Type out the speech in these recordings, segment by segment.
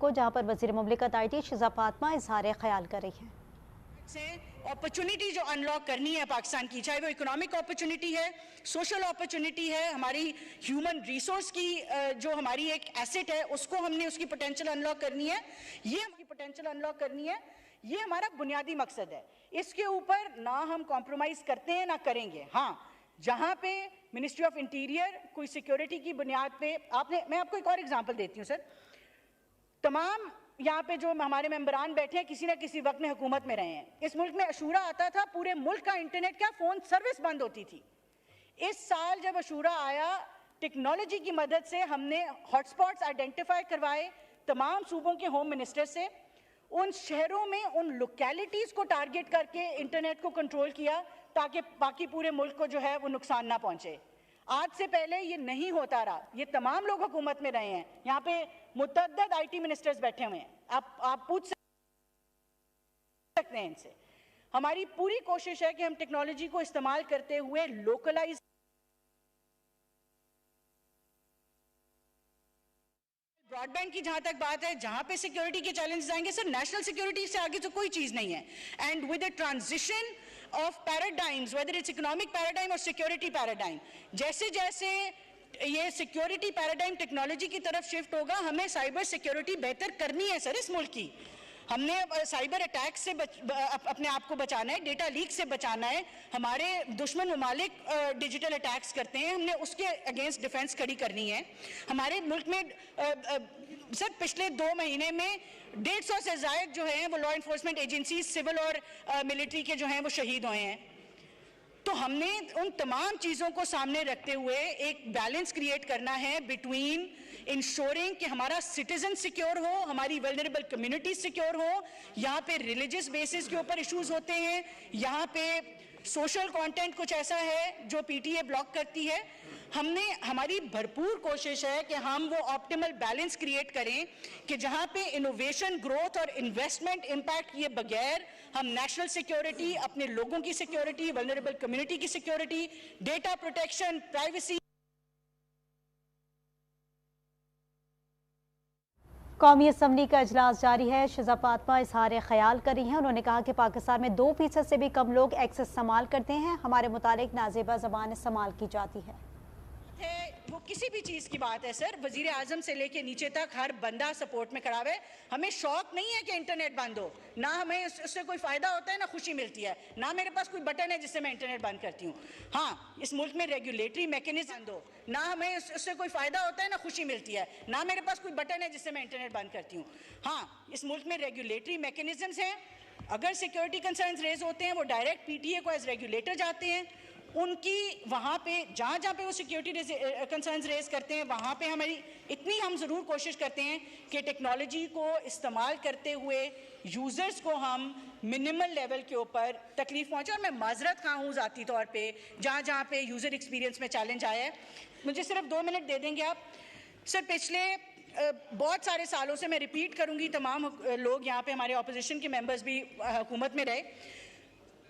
को, जहां पर वज़ीर मुमलिकत IT शिज़ा फातिमा इज़हार ख्याल कर रही हैं। से अपॉर्चुनिटी जो अनलॉक करनी है पाकिस्तान की, चाहे वो इकोनॉमिक अपॉर्चुनिटी है, सोशल अपॉर्चुनिटी है, हमारी ह्यूमन रिसोर्स की जो हमारी एक एसेट है उसको हमने उसकी पोटेंशियल अनलॉक करनी है, ये हमारी पोटेंशियल अनलॉक करनी है, ये हमारा बुनियादी मकसद है। इसके ऊपर ना हम कॉम्प्रोमाइज़ करते हैं ना करेंगे। हाँ, जहाँ पे मिनिस्ट्री ऑफ इंटीरियर कोई सिक्योरिटी की बुनियाद पे मैं आपको एक और एग्जाम्पल देती हूँ सर। तमाम यहाँ पे जो हमारे मेंबरान बैठे हैं किसी ना किसी वक्त में हुकूमत में रहे हैं। इस मुल्क में अशूरा आता था, पूरे मुल्क का इंटरनेट क्या फ़ोन सर्विस बंद होती थी। इस साल जब अशूरा आया, टेक्नोलॉजी की मदद से हमने हॉटस्पॉट्स आइडेंटिफाई करवाए तमाम सूबों के होम मिनिस्टर से, उन शहरों में उन लोकेलिटीज़ को टारगेट करके इंटरनेट को कंट्रोल किया ताकि बाकी पूरे मुल्क को जो है वो नुकसान ना पहुँचे। आज से पहले ये नहीं होता रहा, ये तमाम लोग हुकूमत में रहे हैं। यहाँ पे मुतअद्दिद IT मिनिस्टर्स बैठे हुए हैं, आप पूछ सकते हैं इनसे। हमारी पूरी कोशिश है कि हम टेक्नोलॉजी को इस्तेमाल करते हुए लोकलाइज ब्रॉडबैंड की जहां तक बात है, जहां पे सिक्योरिटी के चैलेंजेस आएंगे सर, नेशनल सिक्योरिटी से आगे तो कोई चीज नहीं है। And with the transition of paradigms, whether it's economic paradigm और सिक्योरिटी पैराडाइम, जैसे जैसे ये सिक्योरिटी पैराडाइम टेक्नोलॉजी की तरफ शिफ्ट होगा, हमें साइबर सिक्योरिटी बेहतर करनी है सर। इस मुल्क की हमने साइबर अटैक से अपने आप को बचाना है, डेटा लीक से बचाना है। हमारे दुश्मन ममालिक डिजिटल अटैक्स करते हैं, हमने उसके अगेंस्ट डिफेंस खड़ी करनी है। हमारे मुल्क में सर पिछले 2 महीने में 150 से ज़ायद जो हैं वो लॉ इन्फोर्समेंट एजेंसीज, सिविल और मिलिट्री के जो हैं वो शहीद हुए हैं। तो हमने उन तमाम चीज़ों को सामने रखते हुए एक बैलेंस क्रिएट करना है बिटवीन इंश्योरिंग कि हमारा सिटीजन सिक्योर हो, हमारी वल्नरेबल कम्युनिटी सिक्योर हो। यहाँ पे रिलीजियस बेसिस के ऊपर इश्यूज होते हैं, यहाँ पे सोशल कंटेंट कुछ ऐसा है जो PTA ब्लॉक करती है। हमारी भरपूर कोशिश है कि हम वो ऑप्टिमल बैलेंस क्रिएट करें कि जहाँ पे इनोवेशन, ग्रोथ और इन्वेस्टमेंट इम्पैक्ट किए बगैर हम नेशनल सिक्योरिटी, अपने लोगों की सिक्योरिटी, वल्नरेबल कम्युनिटी की सिक्योरिटी, डेटा प्रोटेक्शन, प्राइवेसी। कौमी असम्बली का इजलास जारी है। शिज़ा फातिमा इज़हार ख्याल कर रही हैं। उन्होंने कहा कि पाकिस्तान में 2% से भी कम लोग एक्सेस इस्तेमाल करते हैं। हमारे मुतालिक नाज़ेबा ज़बान इस्तेमाल की जाती है। वो किसी भी चीज़ की बात है सर, वजीर आजम से लेके नीचे तक हर बंदा सपोर्ट में खड़ा है। हमें शौक नहीं है कि इंटरनेट बंद हो, ना हमें उससे कोई फ़ायदा होता है ना खुशी मिलती है, ना मेरे पास कोई बटन है जिससे मैं इंटरनेट बंद करती हूँ। हाँ, इस मुल्क में रेगुलेटरी मैकेनिज्म बंद हो, ना हमें उससे कोई फ़ायदा होता है ना खुशी मिलती है, ना मेरे पास कोई बटन है जिससे मैं इंटरनेट बंद करती हूँ। हाँ, इस मुल्क में रेगुलेटरी मैकेनिज्म्स हैं। अगर सिक्योरिटी कंसर्न्स रेज होते हैं वो डायरेक्ट PTA को एज रेगुलेटर जाते हैं। उनकी वहाँ पे जहाँ पे वो सिक्योरिटी कंसर्न्स रेज करते हैं वहाँ पे इतनी हम ज़रूर कोशिश करते हैं कि टेक्नोलॉजी को इस्तेमाल करते हुए यूज़र्स को हम मिनिमल लेवल के ऊपर तकलीफ पहुँचे। और मैं माजरत खा हूँ ज़ाती तौर पे जहाँ पे यूज़र एक्सपीरियंस में चैलेंज आया है। मुझे सिर्फ 2 मिनट दे देंगे आप सर? पिछले बहुत सारे सालों से, मैं रिपीट करूँगी, तमाम लोग यहाँ पे हमारे अपोजिशन के मेंबर्स भी हुकूमत में रहे,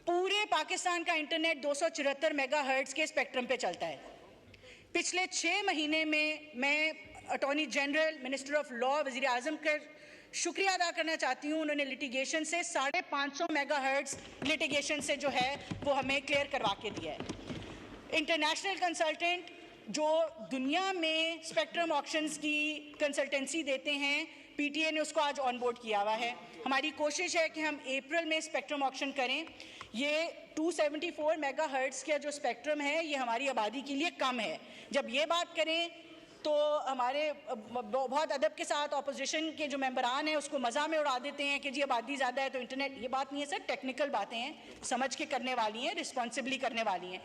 पूरे पाकिस्तान का इंटरनेट 274 मेगाहर्ट्ज़ के स्पेक्ट्रम पे चलता है। पिछले 6 महीने में मैं attorney general, minister of law, वज़ीर आज़म का शुक्रिया अदा करना चाहती हूँ। उन्होंने लिटिगेशन से 550 मेगाहर्ट्ज़ लिटिगेशन से जो है वो हमें क्लियर करवा के दिया है। इंटरनेशनल कंसल्टेंट जो दुनिया में स्पेक्ट्रम ऑक्शंस की कंसल्टेंसी देते हैं, PTA ने उसको आज ऑन बोर्ड किया हुआ है। हमारी कोशिश है कि हम अप्रैल में स्पेक्ट्रम ऑक्शन करें। ये 274 मेगाहर्ट्ज़ का जो स्पेक्ट्रम है ये हमारी आबादी के लिए कम है। जब ये बात करें तो हमारे बहुत अदब के साथ अपोजिशन के जो मेंबरान हैं उसको मज़ा में उड़ा देते हैं कि जी आबादी ज़्यादा है तो इंटरनेट। ये बात नहीं है सर, टेक्निकल बातें हैं, समझ के करने वाली हैं, रिस्पॉन्सिबली करने वाली हैं।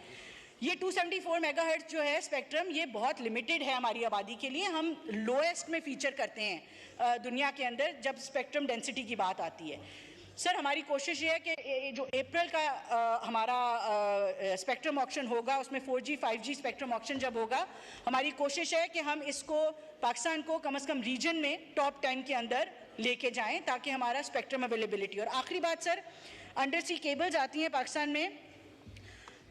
ये 274 मेगाहर्ट्ज़ जो है स्पेक्ट्रम, ये बहुत लिमिटेड है हमारी आबादी के लिए। हम लोएस्ट में फीचर करते हैं दुनिया के अंदर जब स्पेक्ट्रम डेंसिटी की बात आती है। सर, हमारी कोशिश ये है कि जो अप्रैल का हमारा स्पेक्ट्रम ऑक्शन होगा उसमें 4G 5G स्पेक्ट्रम ऑक्शन जब होगा, हमारी कोशिश है कि हम इसको पाकिस्तान को कम से कम रीजन में टॉप 10 के अंदर लेके जाएं ताकि हमारा स्पेक्ट्रम अवेलेबिलिटी। और आखिरी बात सर, अंडर सी केबल्स आती हैं पाकिस्तान में,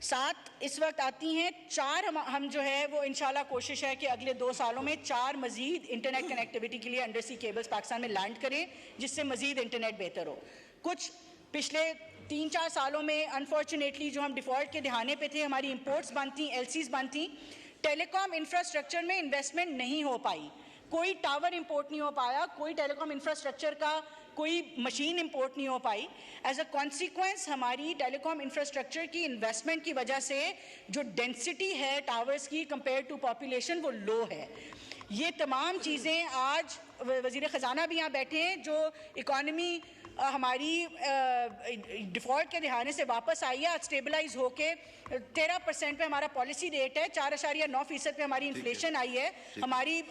सात इस वक्त आती हैं, 4 हम जो है वो इंशाल्लाह कोशिश है कि अगले 2 सालों में 4 मजीद इंटरनेट कनेक्टिविटी के लिए अंडर सी केबल्स पाकिस्तान में लैंड करें, जिससे मजीद इंटरनेट बेहतर हो। कुछ पिछले 3-4 सालों में अनफॉर्चुनेटली जो हम डिफ़ॉल्ट के दहाने पे थे, हमारी इंपोर्ट्स बंद थी, एलसीज बंद थी, टेलीकॉम इंफ्रास्ट्रक्चर में इन्वेस्टमेंट नहीं हो पाई, कोई टावर इंपोर्ट नहीं हो पाया, कोई टेलीकॉम इंफ्रास्ट्रक्चर का कोई मशीन इंपोर्ट नहीं हो पाई। एज अ कॉन्सिक्वेंस हमारी टेलीकॉम इंफ्रास्ट्रक्चर की इन्वेस्टमेंट की वजह से जो डेंसिटी है टावर्स की कंपेयर टू पॉपुलेशन वो लो है। ये तमाम चीज़ें आज वज़ीर ख़जाना भी यहाँ बैठे हैं, जो इकॉनमी हमारी डिफ़ॉल्ट के दहाने से वापस आई है, आज स्टेबलाइज होके 13% पे हमारा पॉलिसी रेट है, 4.9% पे हमारी इन्फ्लेशन आई है, हमारी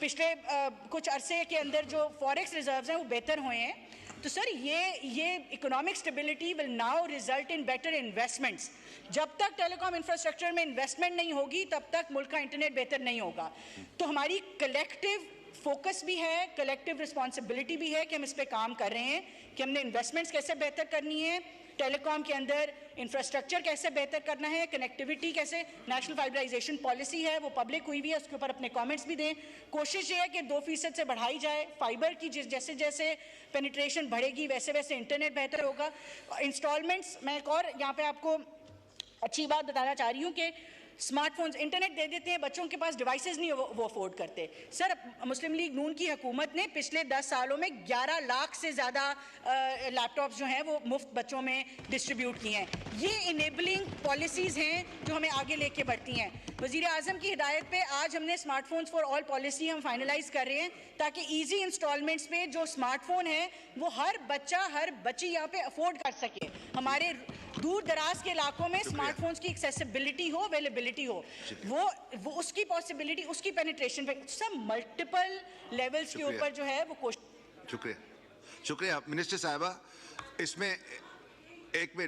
पिछले कुछ अरसे के अंदर जो फॉरेक्स रिजर्व्स हैं वो बेहतर हुए हैं। तो सर ये economic stability will now result in better investments. जब तक टेलीकॉम इंफ्रास्ट्रक्चर में इन्वेस्टमेंट नहीं होगी तब तक मुल्क का इंटरनेट बेहतर नहीं होगा। तो हमारी कलेक्टिव फोकस भी है, कलेक्टिव रिस्पॉन्सिबिलिटी भी है कि हम इस पे काम कर रहे हैं कि हमने इन्वेस्टमेंट्स कैसे बेहतर करनी है, टेलीकॉम के अंदर इंफ्रास्ट्रक्चर कैसे बेहतर करना है, कनेक्टिविटी कैसे, नेशनल फाइबराइजेशन पॉलिसी है वो पब्लिक हुई हुई है, उसके ऊपर अपने कमेंट्स भी दें। कोशिश ये है कि 2% से बढ़ाई जाए फाइबर की, जैसे जैसे पेनिट्रेशन बढ़ेगी वैसे वैसे इंटरनेट बेहतर होगा। इंस्टॉलमेंट्स, मैं एक और यहाँ पे आपको अच्छी बात बताना चाह रही हूँ कि स्मार्टफोन्स इंटरनेट दे देते हैं, बच्चों के पास डिवाइसेस नहीं वो अफोर्ड करते। सर, मुस्लिम लीग नून की हुकूमत ने पिछले 10 सालों में 11 लाख से ज़्यादा लैपटॉप्स जो हैं वो मुफ्त बच्चों में डिस्ट्रीब्यूट किए हैं। ये इनेबलिंग पॉलिसीज़ हैं जो हमें आगे लेके बढ़ती हैं। वज़ीर आज़म की हिदायत पे आज हमने स्मार्टफोन्स फॉर ऑल पॉलिसी हम फाइनलाइज कर रहे हैं, ताकि ईजी इंस्टॉलमेंट्स पे जो स्मार्टफोन है वो हर बच्चा हर बच्ची यहाँ पे अफोर्ड कर सके। हमारे दूर दराज के इलाकों में स्मार्टफोन्स की एक्सेसिबिलिटी हो, अवेलेबिलिटी हो, वो उसकी पॉसिबिलिटी, उसकी पेनिट्रेशन पे सब मल्टीपल लेवल्स के ऊपर जो है वो कोशिश। शुक्रिया मिनिस्टर साहिबा। इसमें एक मिनट